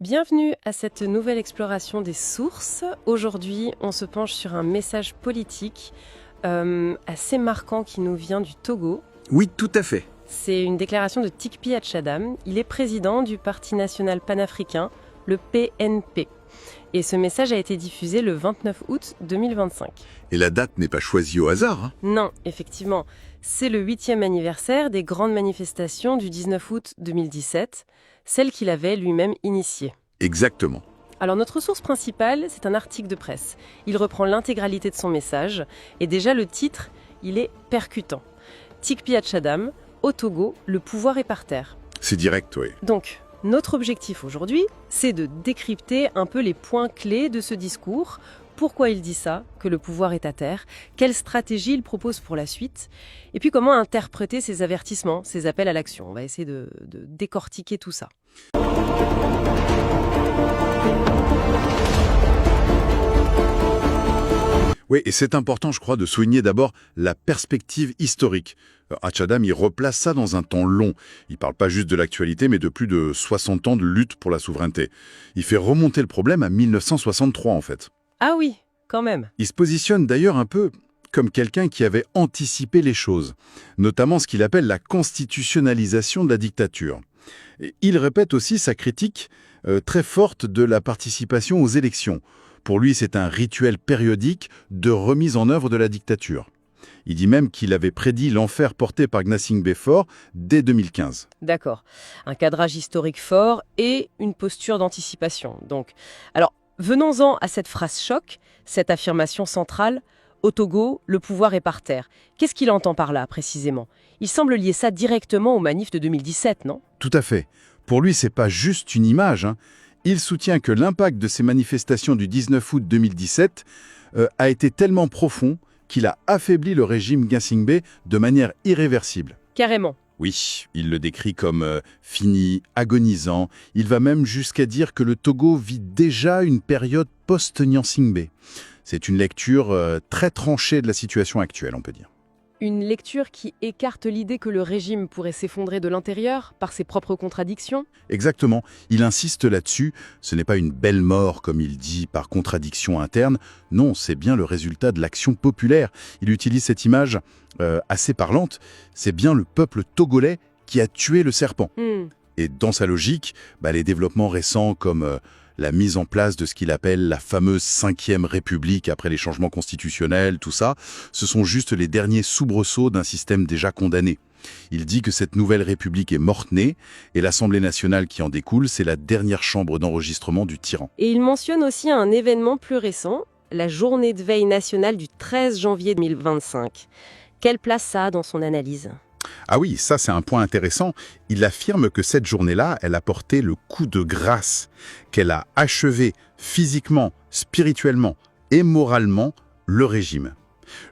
Bienvenue à cette nouvelle exploration des sources. Aujourd'hui, on se penche sur un message politique assez marquant qui nous vient du Togo. Oui, tout à fait. C'est une déclaration de Tikpi Hatchadam. Il est président du Parti national panafricain, le PNP. Et ce message a été diffusé le 29 août 2025. Et la date n'est pas choisie au hasard. Non, effectivement. C'est le 8e anniversaire des grandes manifestations du 19 août 2017, celles qu'il avait lui-même initiées. Exactement. Alors notre source principale, c'est un article de presse. Il reprend l'intégralité de son message, et déjà le titre, il est percutant. Tikpi Hatchadam, au Togo, le pouvoir est par terre. C'est direct, oui. Donc, notre objectif aujourd'hui, c'est de décrypter un peu les points clés de ce discours. Pourquoi il dit ça, que le pouvoir est à terre, quelle stratégie il propose pour la suite, et puis comment interpréter ces avertissements, ces appels à l'action. On va essayer de décortiquer tout ça. Oui, et c'est important, je crois, de souligner d'abord la perspective historique. Hatchadam, il replace ça dans un temps long. Il ne parle pas juste de l'actualité, mais de plus de 60 ans de lutte pour la souveraineté. Il fait remonter le problème à 1963, en fait. Ah oui, quand même. Il se positionne d'ailleurs un peu comme quelqu'un qui avait anticipé les choses, notamment ce qu'il appelle la constitutionnalisation de la dictature. Et il répète aussi sa critique très forte de la participation aux élections. Pour lui, c'est un rituel périodique de remise en œuvre de la dictature. Il dit même qu'il avait prédit l'enfer porté par Gnassingbé Faure dès 2015. D'accord. Un cadrage historique fort et une posture d'anticipation. Donc, alors, venons-en à cette phrase choc, cette affirmation centrale. Au Togo, le pouvoir est par terre. Qu'est-ce qu'il entend par là, précisément? Il semble lier ça directement aux manifs de 2017, non? Tout à fait. Pour lui, c'est pas juste une image. Il soutient que l'impact de ces manifestations du 19 août 2017 a été tellement profond qu'il a affaibli le régime Gnassingbé de manière irréversible. Carrément. Oui, il le décrit comme fini, agonisant. Il va même jusqu'à dire que le Togo vit déjà une période post-Gnassingbé. C'est une lecture très tranchée de la situation actuelle, on peut dire. Une lecture qui écarte l'idée que le régime pourrait s'effondrer de l'intérieur par ses propres contradictions? Exactement. Il insiste là-dessus. Ce n'est pas une belle mort, comme il dit, par contradiction interne. Non, c'est bien le résultat de l'action populaire. Il utilise cette image assez parlante. C'est bien le peuple togolais qui a tué le serpent. Et dans sa logique, les développements récents comme la mise en place de ce qu'il appelle la fameuse 5e République après les changements constitutionnels, tout ça, ce sont juste les derniers soubresauts d'un système déjà condamné. Il dit que cette nouvelle République est morte-née et l'Assemblée nationale qui en découle, c'est la dernière chambre d'enregistrement du tyran. Et il mentionne aussi un événement plus récent, la journée de veille nationale du 13 janvier 2025. Quelle place ça a dans son analyse ? Ah oui, ça c'est un point intéressant. Il affirme que cette journée-là, elle a porté le coup de grâce, qu'elle a achevé physiquement, spirituellement et moralement le régime.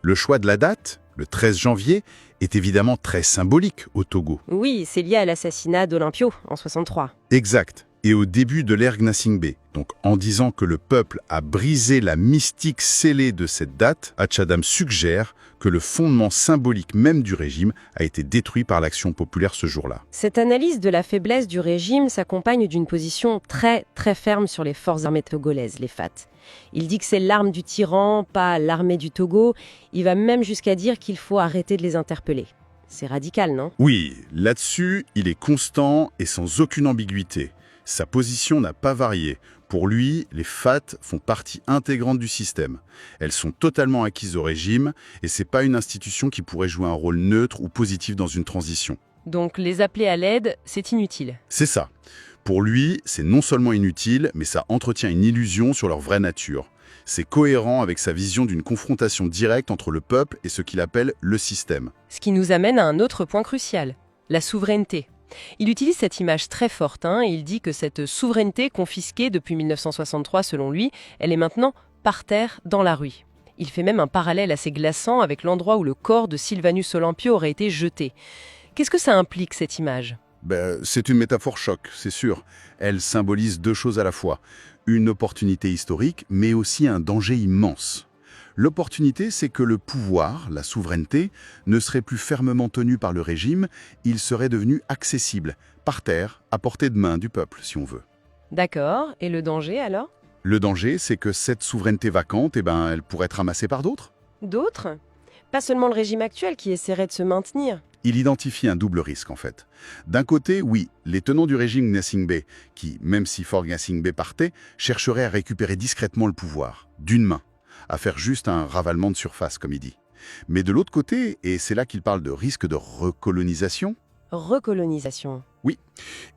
Le choix de la date, le 13 janvier, est évidemment très symbolique au Togo. Oui, c'est lié à l'assassinat d'Olympio en 63. Exact. Et au début de l'ère Gnassingbé. Donc en disant que le peuple a brisé la mystique scellée de cette date, Hatchadam suggère que le fondement symbolique même du régime a été détruit par l'action populaire ce jour-là. Cette analyse de la faiblesse du régime s'accompagne d'une position très très ferme sur les forces armées togolaises, les FAT. Il dit que c'est l'arme du tyran, pas l'armée du Togo. Il va même jusqu'à dire qu'il faut arrêter de les interpeller. C'est radical, non? Oui, là-dessus, il est constant et sans aucune ambiguïté. Sa position n'a pas varié. Pour lui, les FAT font partie intégrante du système. Elles sont totalement acquises au régime et c'est pas une institution qui pourrait jouer un rôle neutre ou positif dans une transition. Donc les appeler à l'aide, c'est inutile. C'est ça. Pour lui, c'est non seulement inutile, mais ça entretient une illusion sur leur vraie nature. C'est cohérent avec sa vision d'une confrontation directe entre le peuple et ce qu'il appelle le système. Ce qui nous amène à un autre point crucial, la souveraineté. Il utilise cette image très forte, et il dit que cette souveraineté confisquée depuis 1963 selon lui, elle est maintenant par terre dans la rue. Il fait même un parallèle assez glaçant avec l'endroit où le corps de Sylvanus Olympio aurait été jeté. Qu'est-ce que ça implique cette image ? C'est une métaphore choc, c'est sûr. Elle symbolise deux choses à la fois. Une opportunité historique, mais aussi un danger immense. L'opportunité, c'est que le pouvoir, la souveraineté, ne serait plus fermement tenu par le régime, il serait devenu accessible, par terre, à portée de main du peuple, si on veut. D'accord, et le danger alors? Le danger, c'est que cette souveraineté vacante, elle pourrait être ramassée par d'autres. D'autres? Pas seulement le régime actuel qui essaierait de se maintenir. Il identifie un double risque, en fait. D'un côté, oui, les tenants du régime Gnassingbé, qui, même si Faure Gnassingbé partait, chercheraient à récupérer discrètement le pouvoir, d'une main, à faire juste un ravalement de surface, comme il dit. Mais de l'autre côté, et c'est là qu'il parle de risque de recolonisation, Recolonisation. oui,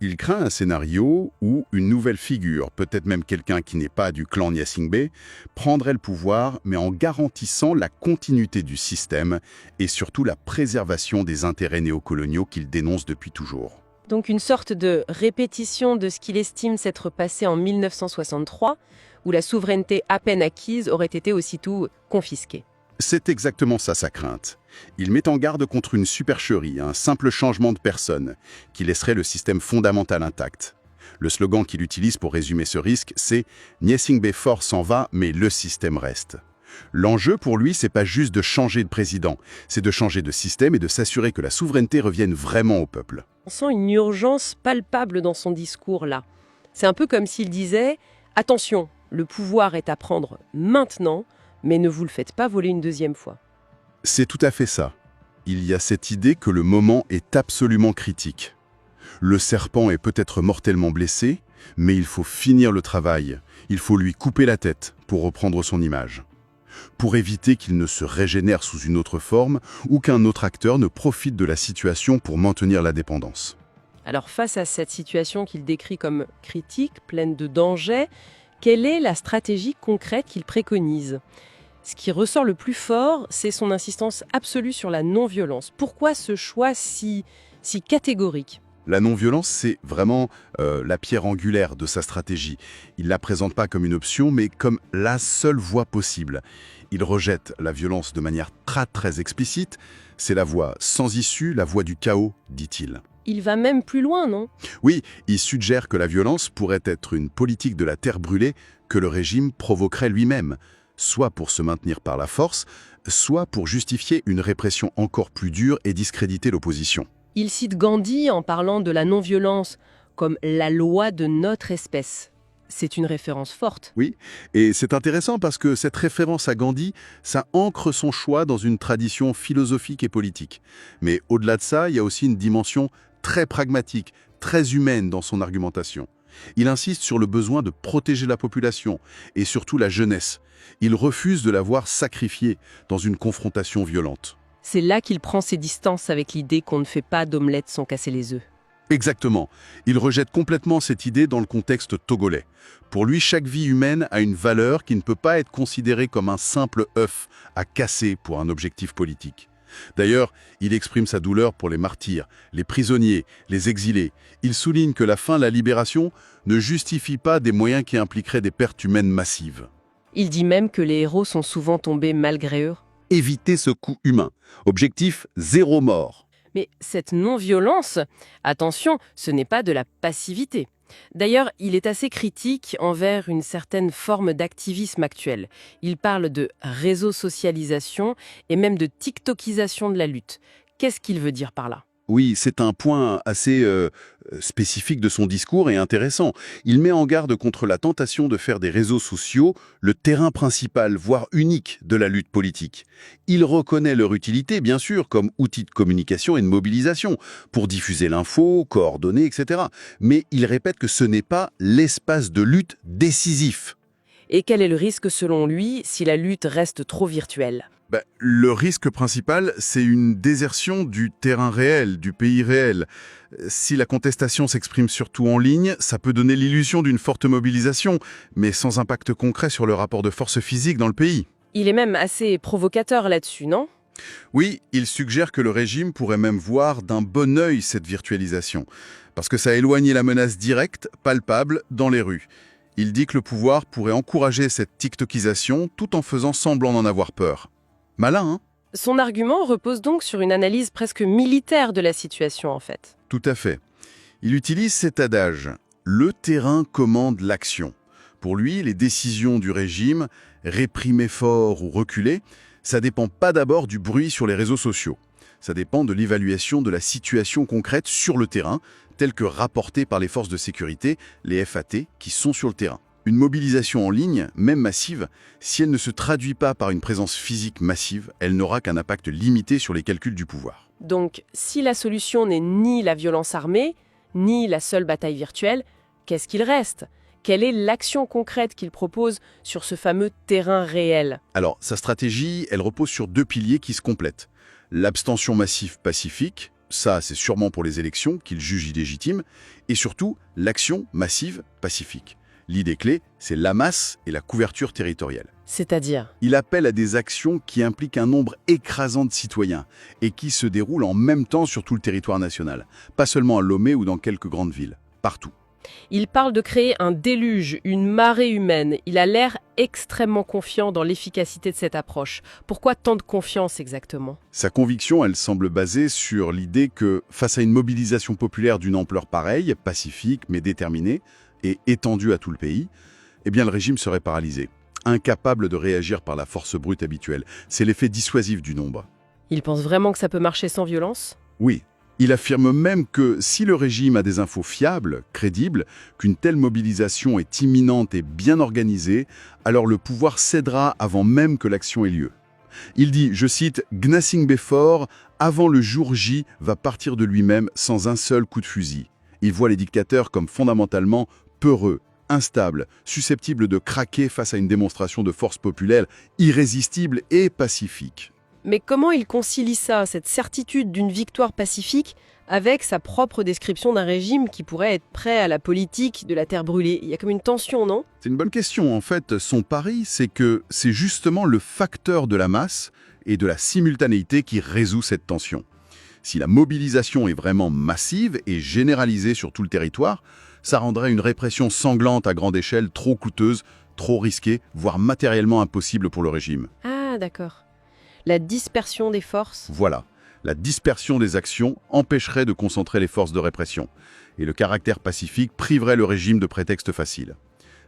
il craint un scénario où une nouvelle figure, peut-être même quelqu'un qui n'est pas du clan Gnassingbé, prendrait le pouvoir, mais en garantissant la continuité du système et surtout la préservation des intérêts néocoloniaux qu'il dénonce depuis toujours. Donc une sorte de répétition de ce qu'il estime s'être passé en 1963, où la souveraineté à peine acquise aurait été aussitôt confisquée. C'est exactement ça sa crainte. Il met en garde contre une supercherie, un simple changement de personne, qui laisserait le système fondamental intact. Le slogan qu'il utilise pour résumer ce risque, c'est « Gnassingbé Faure s'en va, mais le système reste ». L'enjeu pour lui, c'est pas juste de changer de président, c'est de changer de système et de s'assurer que la souveraineté revienne vraiment au peuple. On sent une urgence palpable dans son discours là. C'est un peu comme s'il disait « Attention, le pouvoir est à prendre maintenant, mais ne vous le faites pas voler une deuxième fois ». C'est tout à fait ça. Il y a cette idée que le moment est absolument critique. Le serpent est peut-être mortellement blessé, mais il faut finir le travail. Il faut lui couper la tête, pour reprendre son image. Pour éviter qu'il ne se régénère sous une autre forme ou qu'un autre acteur ne profite de la situation pour maintenir la dépendance. Alors face à cette situation qu'il décrit comme critique, pleine de dangers, quelle est la stratégie concrète qu'il préconise ? Ce qui ressort le plus fort, c'est son insistance absolue sur la non-violence. Pourquoi ce choix si catégorique ? La non-violence, c'est vraiment la pierre angulaire de sa stratégie. Il ne la présente pas comme une option, mais comme la seule voie possible. Il rejette la violence de manière très explicite. C'est la voie sans issue, la voie du chaos, dit-il. Il va même plus loin, non ? Oui, il suggère que la violence pourrait être une politique de la terre brûlée que le régime provoquerait lui-même, soit pour se maintenir par la force, soit pour justifier une répression encore plus dure et discréditer l'opposition. Il cite Gandhi en parlant de la non-violence comme la loi de notre espèce. C'est une référence forte. Oui, et c'est intéressant parce que cette référence à Gandhi, ça ancre son choix dans une tradition philosophique et politique. Mais au-delà de ça, il y a aussi une dimension très pragmatique, très humaine dans son argumentation. Il insiste sur le besoin de protéger la population, et surtout la jeunesse. Il refuse de la voir sacrifiée dans une confrontation violente. C'est là qu'il prend ses distances avec l'idée qu'on ne fait pas d'omelette sans casser les œufs. Exactement. Il rejette complètement cette idée dans le contexte togolais. Pour lui, chaque vie humaine a une valeur qui ne peut pas être considérée comme un simple œuf à casser pour un objectif politique. D'ailleurs, il exprime sa douleur pour les martyrs, les prisonniers, les exilés. Il souligne que la fin de la libération ne justifie pas des moyens qui impliqueraient des pertes humaines massives. Il dit même que les héros sont souvent tombés malgré eux. Éviter ce coût humain. Objectif, 0 mort. Mais cette non-violence, attention, ce n'est pas de la passivité. D'ailleurs, il est assez critique envers une certaine forme d'activisme actuel. Il parle de réseau-socialisation et même de tiktokisation de la lutte. Qu'est-ce qu'il veut dire par là ? Oui, c'est un point assez spécifique de son discours et intéressant. Il met en garde contre la tentation de faire des réseaux sociaux le terrain principal, voire unique, de la lutte politique. Il reconnaît leur utilité, bien sûr, comme outil de communication et de mobilisation, pour diffuser l'info, coordonner, etc. Mais il répète que ce n'est pas l'espace de lutte décisif. Et quel est le risque selon lui si la lutte reste trop virtuelle ? Le risque principal, c'est une désertion du terrain réel, du pays réel. Si la contestation s'exprime surtout en ligne, ça peut donner l'illusion d'une forte mobilisation, mais sans impact concret sur le rapport de force physique dans le pays. Il est même assez provocateur là-dessus, non ? Oui, il suggère que le régime pourrait même voir d'un bon œil cette virtualisation, parce que ça éloigne la menace directe, palpable, dans les rues. Il dit que le pouvoir pourrait encourager cette tiktokisation tout en faisant semblant d'en avoir peur. Malin, hein ? Son argument repose donc sur une analyse presque militaire de la situation, en fait. Tout à fait. Il utilise cet adage « le terrain commande l'action ». Pour lui, les décisions du régime, réprimer fort ou reculer, ça dépend pas d'abord du bruit sur les réseaux sociaux. Ça dépend de l'évaluation de la situation concrète sur le terrain, telle que rapportée par les forces de sécurité, les FAT, qui sont sur le terrain. Une mobilisation en ligne, même massive, si elle ne se traduit pas par une présence physique massive, elle n'aura qu'un impact limité sur les calculs du pouvoir. Donc, si la solution n'est ni la violence armée, ni la seule bataille virtuelle, qu'est-ce qu'il reste ? Quelle est l'action concrète qu'il propose sur ce fameux terrain réel ? Alors, sa stratégie, elle repose sur 2 piliers qui se complètent. L'abstention massive pacifique, ça c'est sûrement pour les élections qu'il juge illégitimes, et surtout l'action massive pacifique. L'idée clé, c'est la masse et la couverture territoriale. C'est-à-dire ? Il appelle à des actions qui impliquent un nombre écrasant de citoyens et qui se déroulent en même temps sur tout le territoire national, pas seulement à Lomé ou dans quelques grandes villes, partout. Il parle de créer un déluge, une marée humaine. Il a l'air extrêmement confiant dans l'efficacité de cette approche. Pourquoi tant de confiance exactement ? Sa conviction, elle semble basée sur l'idée que, face à une mobilisation populaire d'une ampleur pareille, pacifique mais déterminée, et étendue à tout le pays, eh bien le régime serait paralysé, incapable de réagir par la force brute habituelle. C'est l'effet dissuasif du nombre. Il pense vraiment que ça peut marcher sans violence ? Oui. Il affirme même que si le régime a des infos fiables, crédibles, qu'une telle mobilisation est imminente et bien organisée, alors le pouvoir cédera avant même que l'action ait lieu. Il dit, je cite, « Gnassingbé fort, avant le jour J, va partir de lui-même sans un seul coup de fusil. » Il voit les dictateurs comme fondamentalement peureux, instables, susceptibles de craquer face à une démonstration de force populaire irrésistible et pacifique. Mais comment il concilie ça, cette certitude d'une victoire pacifique, avec sa propre description d'un régime qui pourrait être prêt à la politique de la terre brûlée ? Il y a comme une tension, non ? C'est une bonne question. En fait, son pari, c'est que c'est justement le facteur de la masse et de la simultanéité qui résout cette tension. Si la mobilisation est vraiment massive et généralisée sur tout le territoire, ça rendrait une répression sanglante à grande échelle trop coûteuse, trop risquée, voire matériellement impossible pour le régime. Ah, d'accord. La dispersion des forces ? Voilà. La dispersion des actions empêcherait de concentrer les forces de répression. Et le caractère pacifique priverait le régime de prétextes faciles.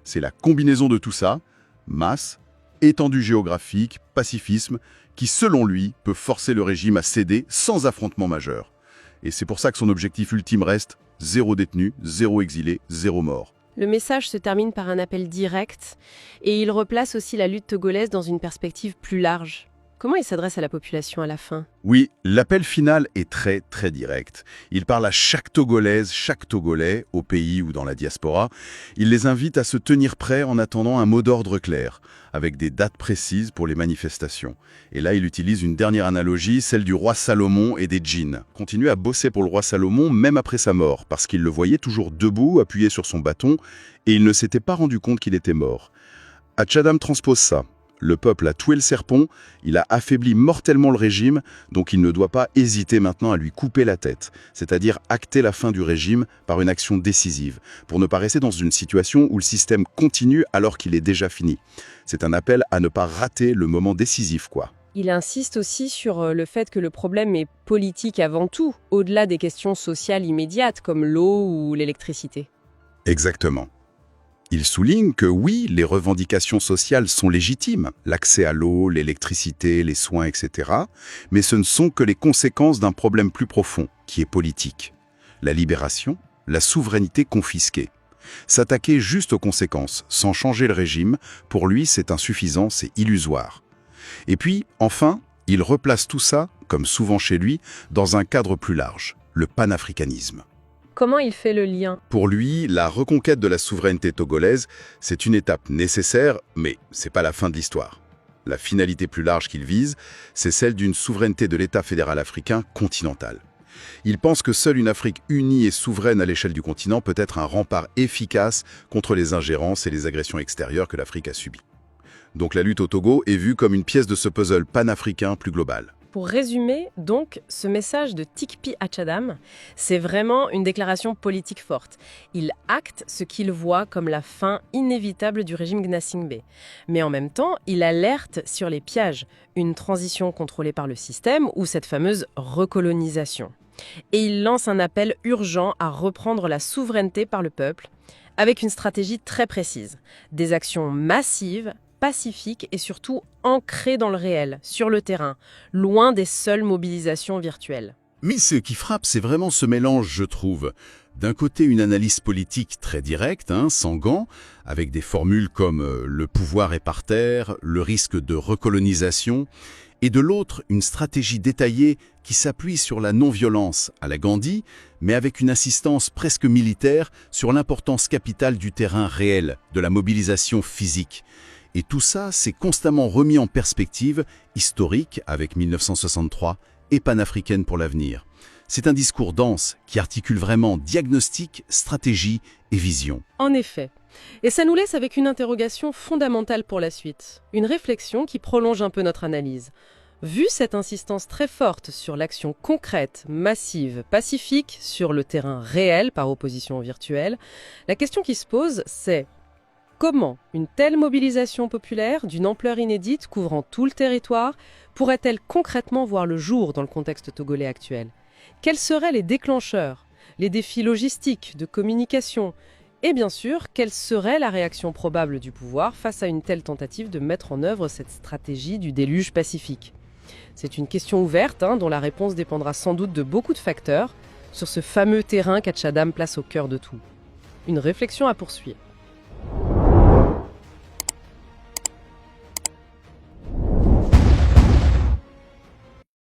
C'est la combinaison de tout ça, masse, étendue géographique, pacifisme, qui, selon lui, peut forcer le régime à céder sans affrontement majeur. Et c'est pour ça que son objectif ultime reste 0 détenu, 0 exilé, 0 mort. Le message se termine par un appel direct et il replace aussi la lutte togolaise dans une perspective plus large. Comment il s'adresse à la population à la fin ? Oui, l'appel final est très très direct. Il parle à chaque Togolaise, chaque Togolais, au pays ou dans la diaspora. Il les invite à se tenir prêts en attendant un mot d'ordre clair, avec des dates précises pour les manifestations. Et là, il utilise une dernière analogie, celle du roi Salomon et des djinns. Continue à bosser pour le roi Salomon même après sa mort, parce qu'il le voyait toujours debout, appuyé sur son bâton, et il ne s'était pas rendu compte qu'il était mort. Achadam transpose ça. Le peuple a tué le serpent, il a affaibli mortellement le régime, donc il ne doit pas hésiter maintenant à lui couper la tête, c'est-à-dire acter la fin du régime par une action décisive, pour ne pas rester dans une situation où le système continue alors qu'il est déjà fini. C'est un appel à ne pas rater le moment décisif, quoi. Il insiste aussi sur le fait que le problème est politique avant tout, au-delà des questions sociales immédiates comme l'eau ou l'électricité. Exactement. Il souligne que oui, les revendications sociales sont légitimes, l'accès à l'eau, l'électricité, les soins, etc. Mais ce ne sont que les conséquences d'un problème plus profond, qui est politique. La libération, la souveraineté confisquée. S'attaquer juste aux conséquences, sans changer le régime, pour lui c'est insuffisant, c'est illusoire. Et puis, enfin, il replace tout ça, comme souvent chez lui, dans un cadre plus large, le panafricanisme. Comment il fait le lien ? Pour lui, la reconquête de la souveraineté togolaise, c'est une étape nécessaire, mais c'est pas la fin de l'histoire. La finalité plus large qu'il vise, c'est celle d'une souveraineté de l'État fédéral africain continental. Il pense que seule une Afrique unie et souveraine à l'échelle du continent peut être un rempart efficace contre les ingérences et les agressions extérieures que l'Afrique a subies. Donc la lutte au Togo est vue comme une pièce de ce puzzle panafricain plus global. Pour résumer, donc, ce message de Tikpi Achadam, c'est vraiment une déclaration politique forte. Il acte ce qu'il voit comme la fin inévitable du régime Gnassingbé. Mais en même temps, il alerte sur les pièges, une transition contrôlée par le système ou cette fameuse recolonisation. Et il lance un appel urgent à reprendre la souveraineté par le peuple, avec une stratégie très précise. Des actions massives, pacifique et surtout ancrée dans le réel, sur le terrain, loin des seules mobilisations virtuelles. Mais ce qui frappe, c'est vraiment ce mélange, je trouve. D'un côté, une analyse politique très directe, sans gants, avec des formules comme le pouvoir est par terre, le risque de recolonisation, et de l'autre, une stratégie détaillée qui s'appuie sur la non-violence à la Gandhi, mais avec une insistance presque militaire sur l'importance capitale du terrain réel, de la mobilisation physique. Et tout ça, c'est constamment remis en perspective, historique avec 1963 et panafricaine pour l'avenir. C'est un discours dense qui articule vraiment diagnostic, stratégie et vision. En effet. Et ça nous laisse avec une interrogation fondamentale pour la suite. Une réflexion qui prolonge un peu notre analyse. Vu cette insistance très forte sur l'action concrète, massive, pacifique, sur le terrain réel par opposition au virtuel, la question qui se pose, c'est comment une telle mobilisation populaire, d'une ampleur inédite, couvrant tout le territoire, pourrait-elle concrètement voir le jour dans le contexte togolais actuel ? Quels seraient les déclencheurs, les défis logistiques, de communication ? Et bien sûr, quelle serait la réaction probable du pouvoir face à une telle tentative de mettre en œuvre cette stratégie du déluge pacifique ? C'est une question ouverte, dont la réponse dépendra sans doute de beaucoup de facteurs, sur ce fameux terrain qu'Hatchadam place au cœur de tout. Une réflexion à poursuivre.